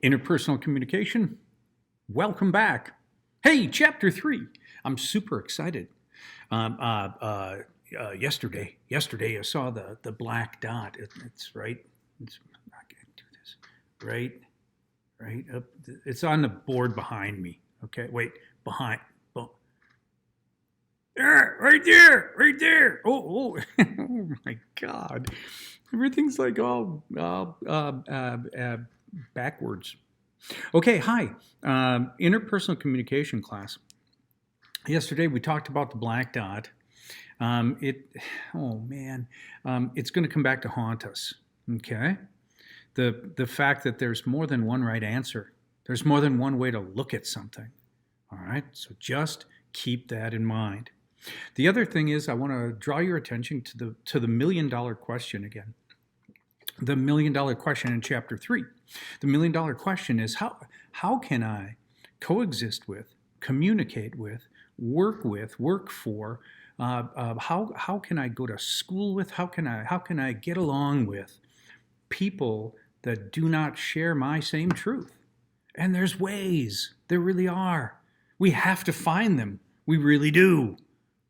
Interpersonal communication, welcome back. Hey, chapter 3. I'm super excited. Yesterday I saw the black dot. It's right. I can't do this. Right up. It's on the board behind me. Okay, wait, behind. There, right there. Oh my God! Everything's like all backwards. Okay, hi. Interpersonal communication class. Yesterday we talked about the black dot. Oh man, it's going to come back to haunt us. Okay, the fact that there's more than one right answer. There's more than one way to look at something. All right, so just keep that in mind. The other thing is, I want to draw your attention to the $1 million question again. The $1 million question in chapter 3. The $1 million question is how can I coexist with, communicate with, work for? How can I go to school with? How can I get along with people that do not share my same truth? And there's ways. There really are. We have to find them. We really do.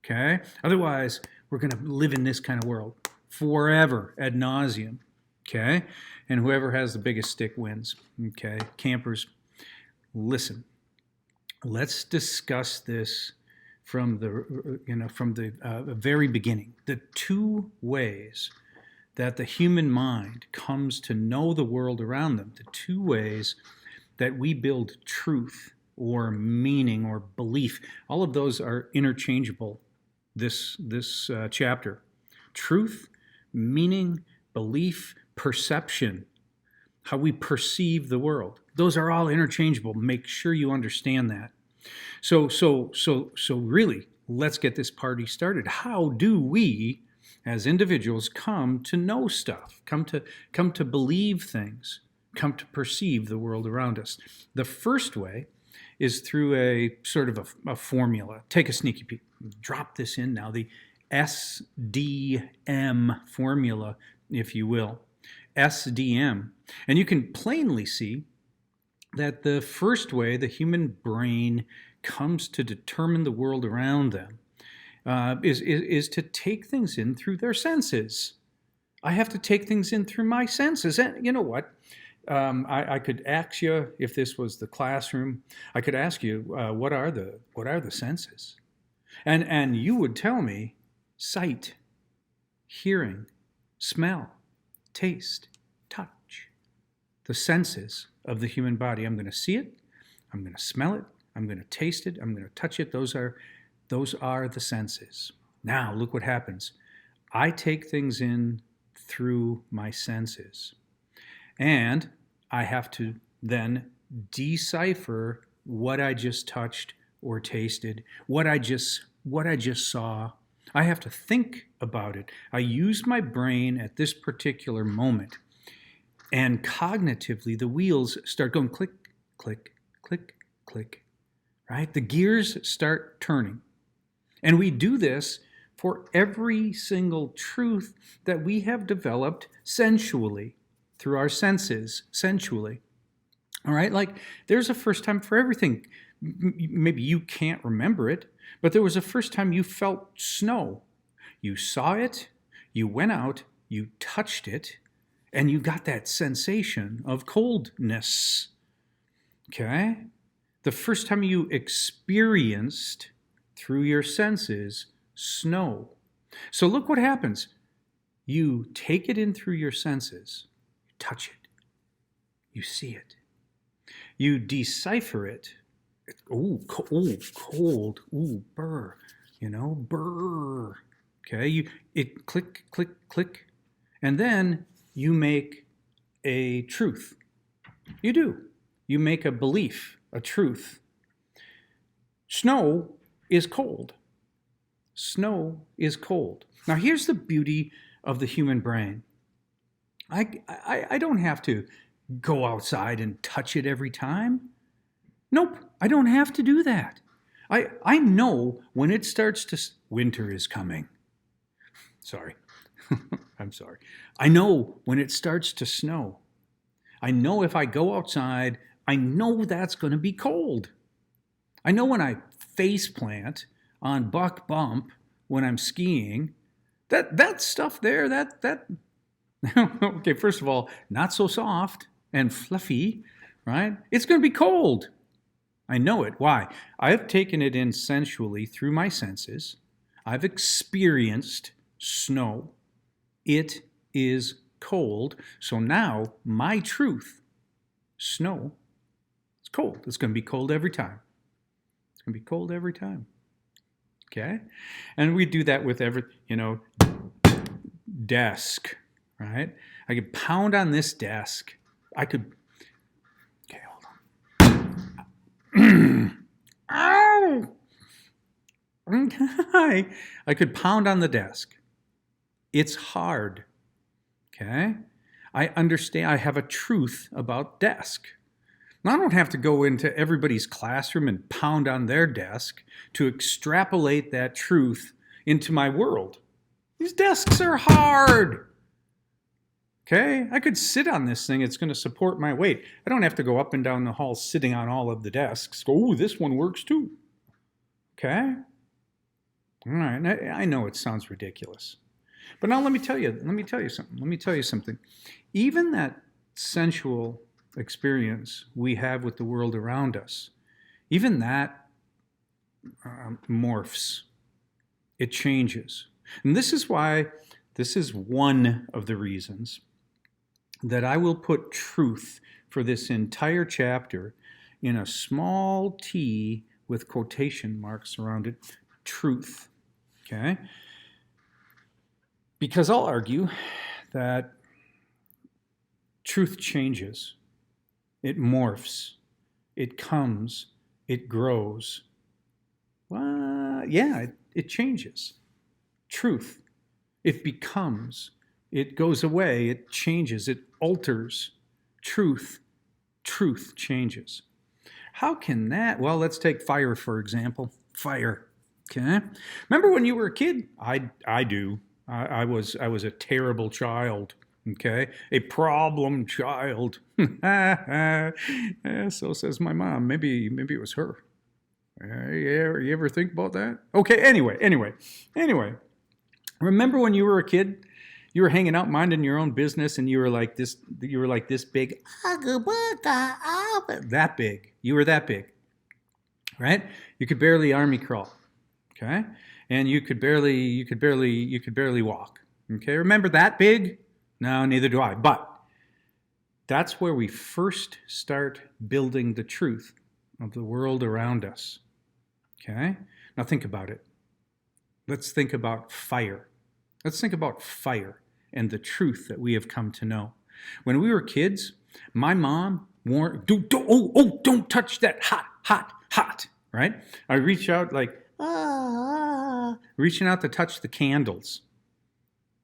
Okay? Otherwise, we're going to live in this kind of world forever ad nauseum. Okay? And whoever has the biggest stick wins. Okay? Campers, listen. Let's discuss this from the very beginning. The two ways that the human mind comes to know the world around them, the two ways that we build truth or meaning or belief, all of those are interchangeable this chapter. Truth, meaning, belief, perception, how we perceive the world. Those are all interchangeable. Make sure you understand that. So really, let's get this party started. How do we, as individuals, come to know stuff, come to believe things, come to perceive the world around us? The first way is through a sort of a formula. Take a sneaky peek. Drop this in now. The SDM formula, if you will. SDM. And you can plainly see that the first way the human brain comes to determine the world around them is to take things in through their senses. I have to take things in through my senses. And you know what? I could ask you, if this was the classroom, I could ask you, what are the senses? And you would tell me sight, hearing, smell, taste, touch, the senses of the human body. I'm going to see it, I'm going to smell it, I'm going to taste it, I'm going to touch it. Those are the senses. Now, look what happens. I take things in through my senses. And I have to then decipher what I just touched or tasted, what I just saw. I have to think about it. I use my brain at this particular moment. And cognitively, the wheels start going click, click, click, click, right? The gears start turning. And we do this for every single truth that we have developed sensually, through our senses, sensually. All right? Like, there's a first time for everything. Maybe you can't remember it, but there was a first time you felt snow. You saw it, you went out, you touched it, and you got that sensation of coldness. Okay? The first time you experienced, through your senses, snow. So look what happens. You take it in through your senses. You touch it. You see it. You decipher it. Ooh, cold. Ooh, burr. Burr. Okay? It click, click, click. And then you make a truth. You do. You make a belief, a truth. Snow is cold. Snow is cold. Now, here's the beauty of the human brain. I don't have to go outside and touch it every time. Nope, I don't have to do that. I know when it starts to... Winter is coming. Sorry. I'm sorry. I know when it starts to snow. I know if I go outside, I know that's going to be cold. I know when I face plant on buck bump when I'm skiing, that stuff there, that okay, first of all, not so soft and fluffy, right? It's going to be cold. I know it. Why? I've taken it in sensually through my senses. I've experienced snow. It is cold. So now my truth, snow, it's cold. It's going to be cold every time. It's going to be cold every time. Okay? And we do that with every, desk, right? I could pound on this desk. Okay, hold on. Ow! I could pound on the desk. It's hard. Okay? I understand. I have a truth about desk. Now, I don't have to go into everybody's classroom and pound on their desk to extrapolate that truth into my world. These desks are hard. Okay? I could sit on this thing. It's going to support my weight. I don't have to go up and down the hall sitting on all of the desks. Go, oh, this one works too. Okay? All right. I know it sounds ridiculous. But now let me tell you something. Even that sensual experience we have with the world around us, even that morphs. It changes. And this is one of the reasons that I will put truth for this entire chapter in a small t with quotation marks around it. Truth. Okay? Because I'll argue that truth changes. It morphs. It comes. It grows. Well, yeah, it changes. Truth. It becomes. It goes away. It changes. It alters. Truth changes. How can that? Well, let's take fire, for example. Fire. Okay? Remember when you were a kid? I do. I was a terrible child. Okay? A problem child. So says my mom. Maybe it was her. You ever think about that? Okay, anyway. Remember when you were a kid? You were hanging out minding your own business and you were like this big. That big. You were that big. Right? You could barely army crawl. Okay? And you could barely walk. Okay? Remember that big? No, neither do I. But that's where we first start building the truth of the world around us. Okay? Now think about it. Let's think about fire. Let's think about fire and the truth that we have come to know. When we were kids, my mom warned, don't touch that hot, right? I reach out like, reaching out to touch the candles,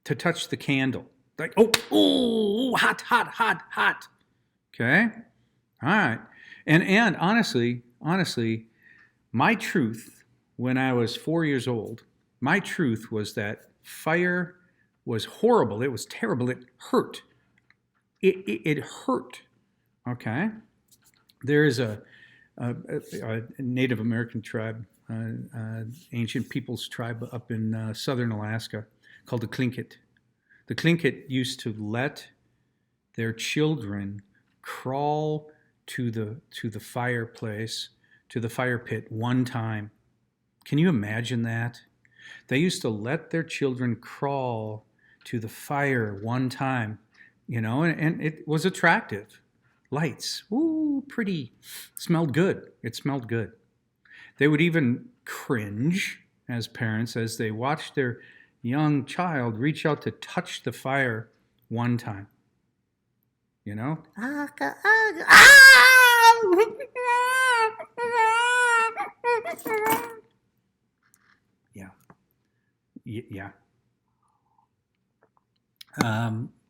to touch the candle. Like, hot. Okay? All right. And honestly, my truth when I was 4 years old, my truth was that fire was horrible. It was terrible. It hurt. It hurt. Okay? There is a Native American tribe, ancient peoples tribe up in southern Alaska called the Tlingit. The Tlingit used to let their children crawl to the fireplace, to the fire pit one time. Can you imagine that? They used to let their children crawl to the fire one time, and it was attractive. Lights, ooh, pretty, smelled good. It smelled good. They would even cringe as parents as they watched their young child reach out to touch the fire one time. Yeah.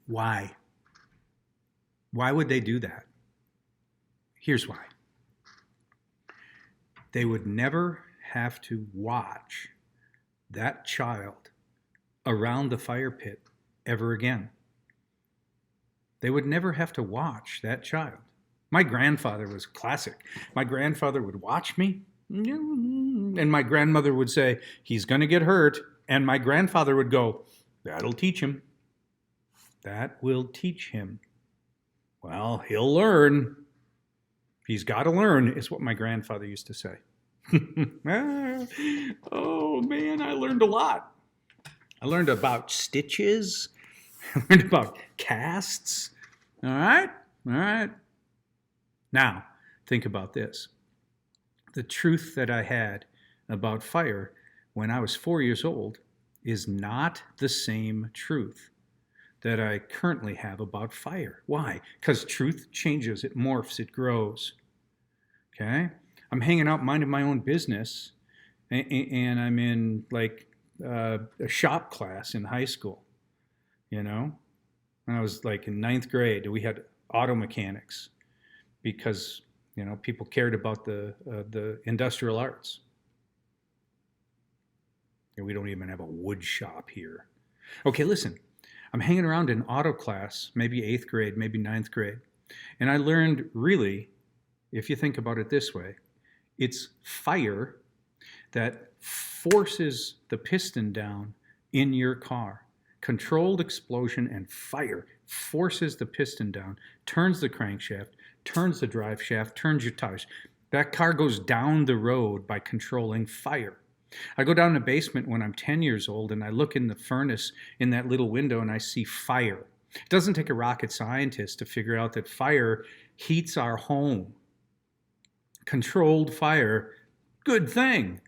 Why? Why would they do that? Here's why. They would never have to watch that child around the fire pit ever again. they would never have to watch that child. My grandfather was classic. My grandfather would watch me, and my grandmother would say, he's going to get hurt. And my grandfather would go, that'll teach him. That will teach him. Well, he'll learn. He's got to learn, is what my grandfather used to say. Oh, man, I learned a lot. I learned about stitches. I learned about casts. All right? All right. Now, think about this. The truth that I had about fire when I was 4 years old is not the same truth that I currently have about fire. Why? Because truth changes, it morphs, it grows. Okay? I'm hanging out minding my own business, and I'm in like a shop class in high school, you know? When I was like in 9th grade, we had auto mechanics because, you know, people cared about the industrial arts. And we don't even have a wood shop here. Okay, listen. I'm hanging around in auto class, maybe 8th grade, maybe 9th grade. And I learned really, if you think about it this way, it's fire that forces the piston down in your car. Controlled explosion and fire forces the piston down, turns the crankshaft, turns the drive shaft, turns your tires. That car goes down the road by controlling fire. I go down the basement when I'm 10 years old and I look in the furnace in that little window and I see fire. It doesn't take a rocket scientist to figure out that fire heats our home. Controlled fire, good thing.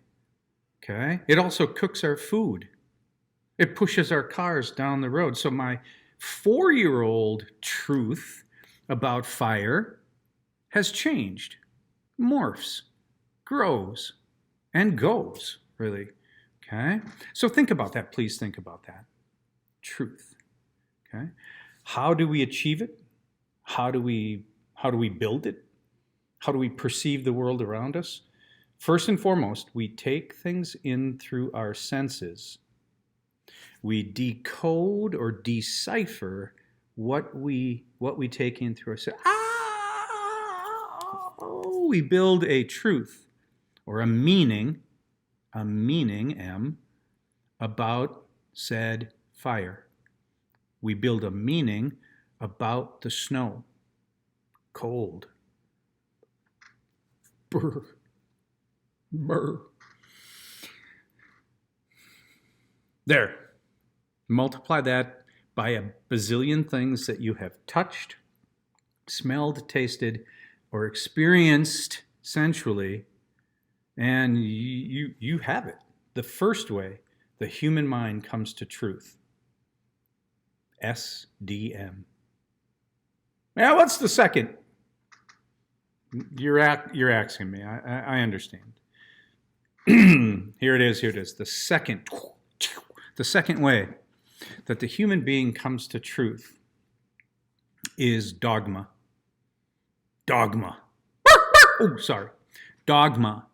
Okay? It also cooks our food. It pushes our cars down the road. So my 4-year-old truth about fire has changed, morphs, grows, and goes, really. Okay? So think about that. Please think about that. Truth. Okay? How do we achieve it? How do we build it? How do we perceive the world around us? First and foremost, we take things in through our senses. We decode or decipher what we take in through our senses. We build a truth or a meaning, M, about said fire. We build a meaning about the snow. Cold. Brr. Brr. There. Multiply that by a bazillion things that you have touched, smelled, tasted, or experienced sensually, and you have it. The first way the human mind comes to truth. SDM. Now, what's the second? You're asking me. I understand. Here it is. The second way that the human being comes to truth is dogma. Dogma. Oh, sorry. Dogma.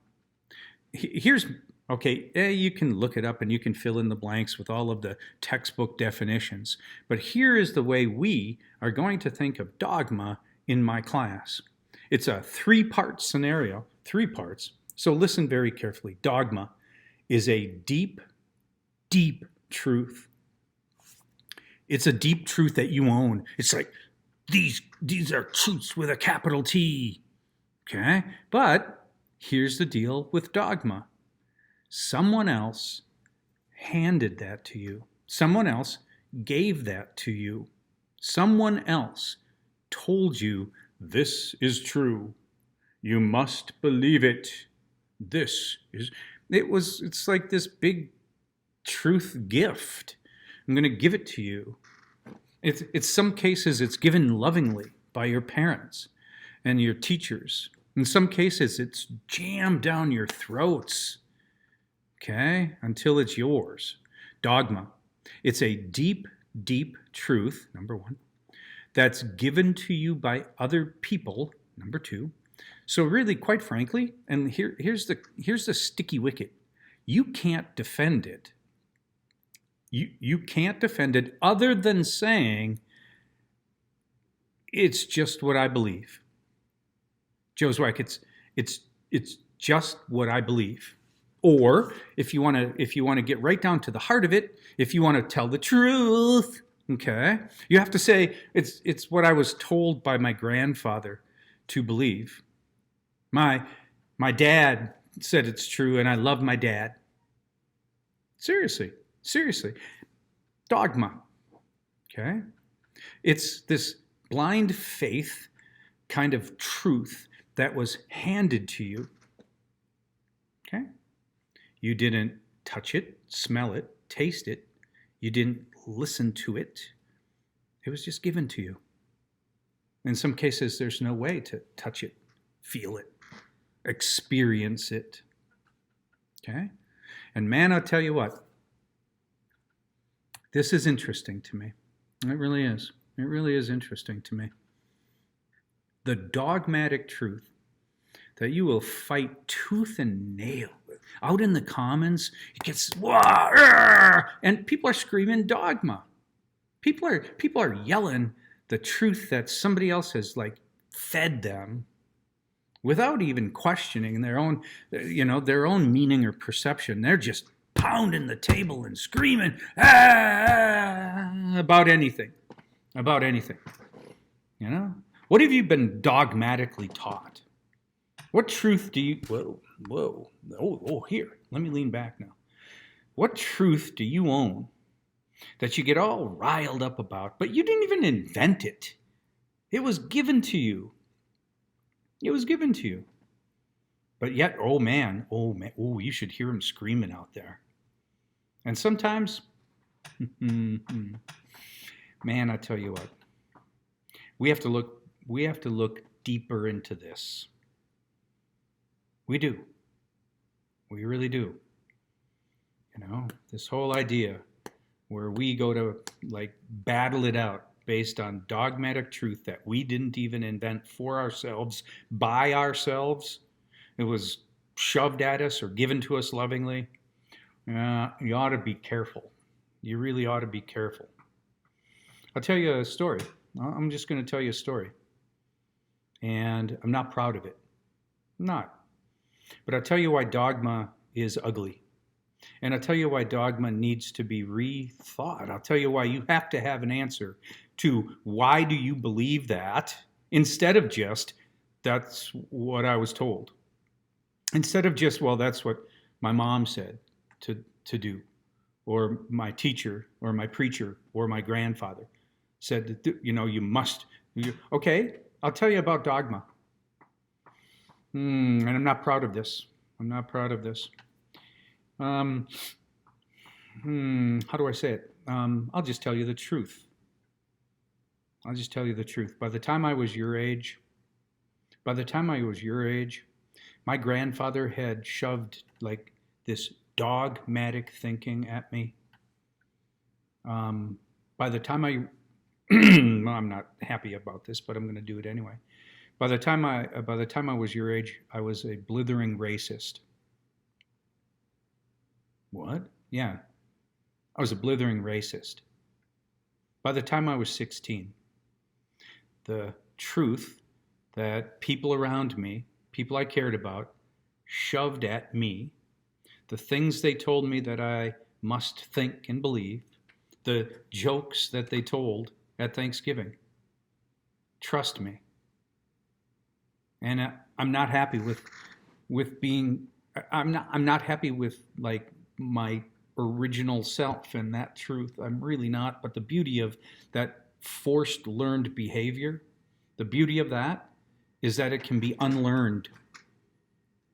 Here's, okay, you can look it up and you can fill in the blanks with all of the textbook definitions. But here is the way we are going to think of dogma in my class. It's a 3-part scenario, 3 parts. So listen very carefully. Dogma is a deep, deep truth. It's a deep truth that you own. It's like, these are truths with a capital T. Okay? But here's the deal with dogma. Someone else handed that to you. Someone else gave that to you. Someone else told you, this is true. You must believe it. It's like this big truth gift. I'm going to give it to you. It's some cases it's given lovingly by your parents and your teachers. In some cases it's jammed down your throats, okay, until it's yours. Dogma. It's a deep, deep truth, number 1, that's given to you by other people, number 2. So really, quite frankly, and here's the sticky wicket. You can't defend it. You can't defend it other than saying, It's just what I believe. Joswiak, it's just what I believe. Or if you want to get right down to the heart of it, if you want to tell the truth, okay, you have to say it's what I was told by my grandfather to believe. My dad said it's true, and I love my dad. Seriously, seriously. Dogma, okay? It's this blind faith kind of truth that was handed to you, okay? You didn't touch it, smell it, taste it. You didn't listen to it. It was just given to you. In some cases, there's no way to touch it, feel it, experience it, okay? And man, I'll tell you what, this is interesting to me. It really is. It really is interesting to me. The dogmatic truth that you will fight tooth and nail with. Out in the commons, it gets, and people are screaming dogma. People are yelling the truth that somebody else has like fed them without even questioning their own, their own meaning or perception. They're just pounding the table and screaming about anything. About anything. What have you been dogmatically taught? What truth do you, here, let me lean back now. What truth do you own that you get all riled up about, but you didn't even invent it? It was given to you. It was given to you. But yet, oh man, you should hear him screaming out there. And sometimes, man, I tell you what, we have to look deeper into this. We do. We really do. This whole idea where we go to like battle it out based on dogmatic truth that we didn't even invent for ourselves, by ourselves. It was shoved at us or given to us lovingly. You ought to be careful. You really ought to be careful. I'll tell you a story. I'm just going to tell you a story. And I'm not proud of it. I'm not. But I'll tell you why dogma is ugly. And I'll tell you why dogma needs to be rethought. I'll tell you why you have to have an answer to why do you believe that instead of just, that's what I was told. Instead of just, well, that's what my mom said to do, or my teacher, or my preacher, or my grandfather said that, you must. Okay, I'll tell you about dogma. And I'm not proud of this. I'm not proud of this. How do I say it? I'll just tell you the truth. I'll just tell you the truth. By the time I was your age, my grandfather had shoved like this dogmatic thinking at me. By the time well, I'm not happy about this, but I'm going to do it anyway. By the time I was your age, I was a blithering racist. What? Yeah, I was a blithering racist. By the time I was 16, the truth that people around me, people I cared about, shoved at me, the things they told me that I must think and believe, the jokes that they told at Thanksgiving. Trust me. And I'm not happy with being, I'm not happy with like my original self and that truth. I'm really not. But the beauty of that forced learned behavior, the beauty of that is that it can be unlearned.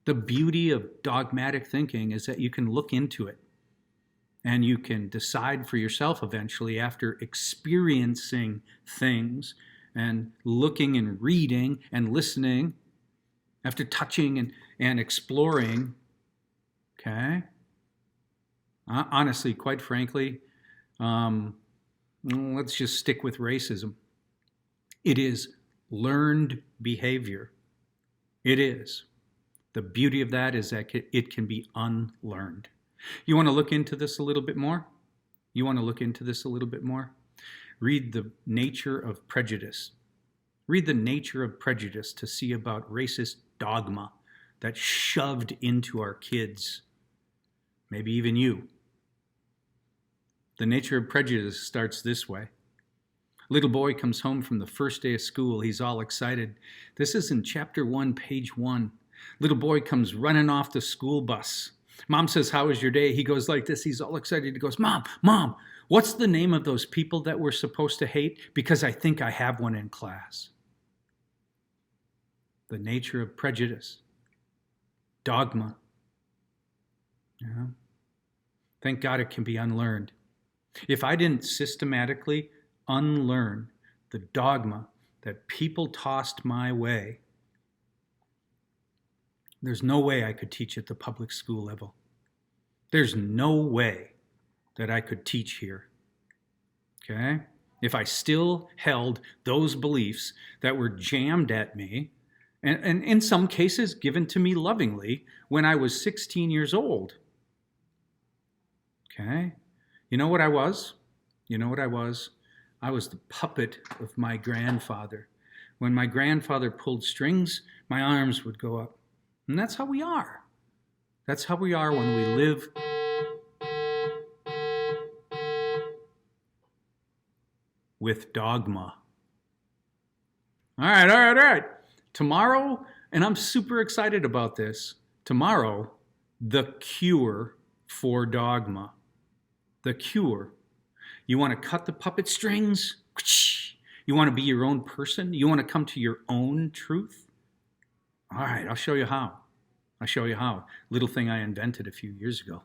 The beauty of dogmatic thinking is that you can look into it and you can decide for yourself eventually after experiencing things and looking and reading and listening, after touching and exploring, okay? Honestly, quite frankly, let's just stick with racism. It is learned behavior. It is. The beauty of that is that it can be unlearned. You want to look into this a little bit more? Read The Nature of Prejudice Read The Nature of Prejudice to see about racist dogma that's shoved into our kids, maybe even you. The Nature of Prejudice starts this way. Little boy comes home from the first day of school. He's all excited. This is in chapter 1, page 1. Little boy comes running off the school bus. Mom says, "How was your day?" He goes like this. He's all excited. He goes, Mom, what's the name of those people that we're supposed to hate? Because I think I have one in class. The Nature of Prejudice. Dogma. Thank God it can be unlearned. If I didn't systematically unlearn the dogma that people tossed my way, there's no way I could teach at the public school level. There's no way that I could teach here. Okay? If I still held those beliefs that were jammed at me, and in some cases given to me lovingly when I was 16 years old. Okay? You know what I was? I was the puppet of my grandfather. When my grandfather pulled strings, my arms would go up. And that's how we are. That's how we are when we live with dogma. All right. Tomorrow, and I'm super excited about this, tomorrow, the cure for dogma. The cure. You want to cut the puppet strings? You want to be your own person? You want to come to your own truth? All right, I'll show you how. Little thing I invented a few years ago.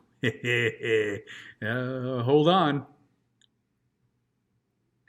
Hold on.